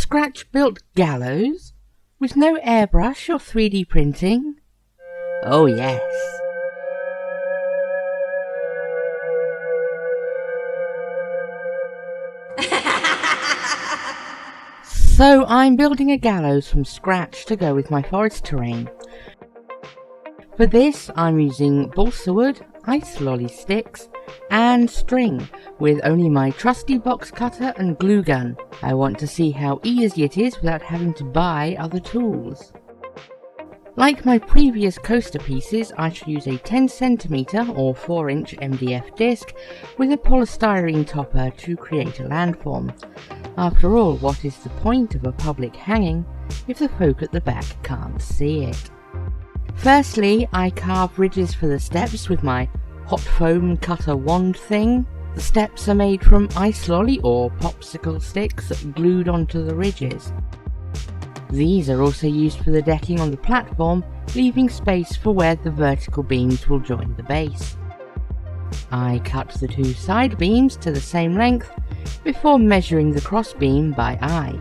scratch-built Gallows with no airbrush or 3D printing? Oh yes. So I'm building a gallows from scratch to go with my forest terrain. For this I'm using balsa wood, ice lolly sticks and string with only my trusty box cutter and glue gun. I want to see how easy it is without having to buy other tools. Like my previous coaster pieces, I shall use a 10cm or 4-inch MDF disc with a polystyrene topper to create a landform. After all, what is the point of a public hanging if the folk at the back can't see it? Firstly, I carve ridges for the steps with my hot foam cutter wand thing. The steps are made from ice lolly or popsicle sticks glued onto the ridges. These are also used for the decking on the platform, leaving space for where the vertical beams will join the base. I cut the two side beams to the same length before measuring the cross beam by eye.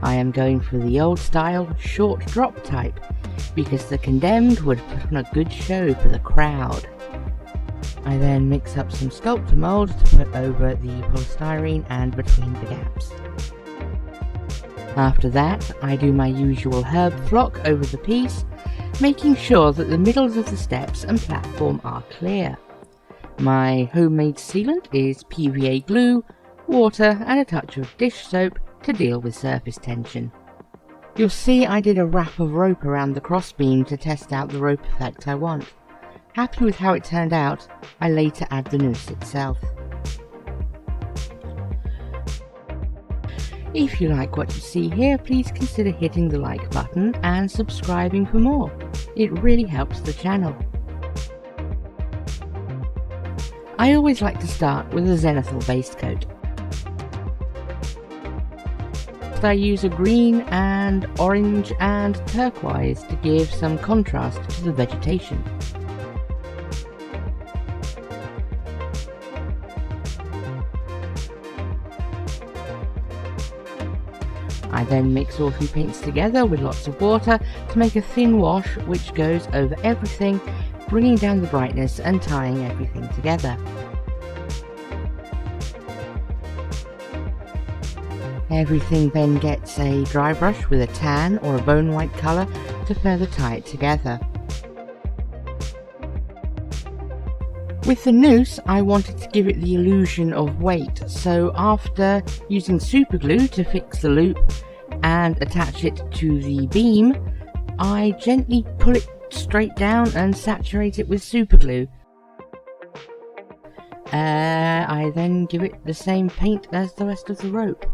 I am going for the old style short drop type because the condemned would put on a good show for the crowd. I then mix up some sculptor mould to put over the polystyrene and between the gaps. After that, I do my usual herb flock over the piece, making sure that the middles of the steps and platform are clear. My homemade sealant is PVA glue, water and a touch of dish soap to deal with surface tension. You'll see I did a wrap of rope around the crossbeam to test out the rope effect I want. Happy with how it turned out, I later add the noose itself. If you like what you see here, please consider hitting the like button and subscribing for more. It really helps the channel. I always like to start with a zenithal base coat. I use a green and orange and turquoise to give some contrast to the vegetation. I then mix all three paints together with lots of water to make a thin wash which goes over everything, bringing down the brightness and tying everything together. Everything then gets a dry brush with a tan or a bone white colour to further tie it together. With the noose, I wanted to give it the illusion of weight, so after using super glue to fix the loop and attach it to the beam, I gently pull it straight down and saturate it with super glue. I then give it the same paint as the rest of the rope.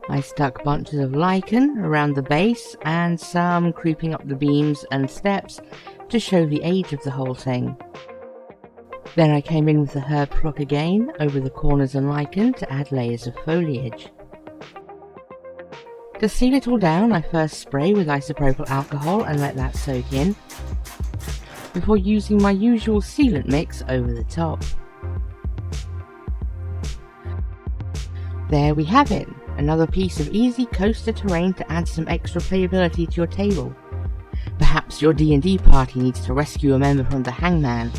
I stuck bunches of lichen around the base and some creeping up the beams and steps to show the age of the whole thing. Then I came in with the herb flock again over the corners and lichen to add layers of foliage. To seal it all down, I first spray with isopropyl alcohol and let that soak in, before using my usual sealant mix over the top. There we have it, another piece of easy coaster terrain to add some extra playability to your table. Perhaps your D&D party needs to rescue a member from the hangman,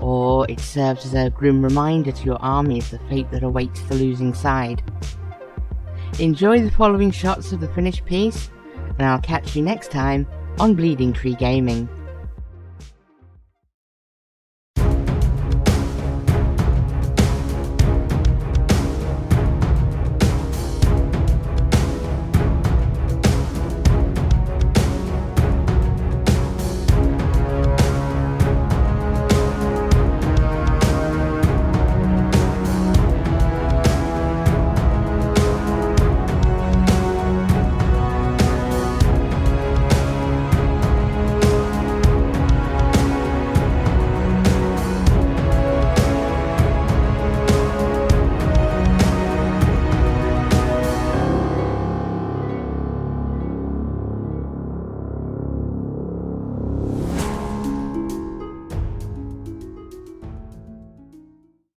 or it serves as a grim reminder to your army of the fate that awaits the losing side. Enjoy the following shots of the finished piece, and I'll catch you next time on Bleeding Tree Gaming.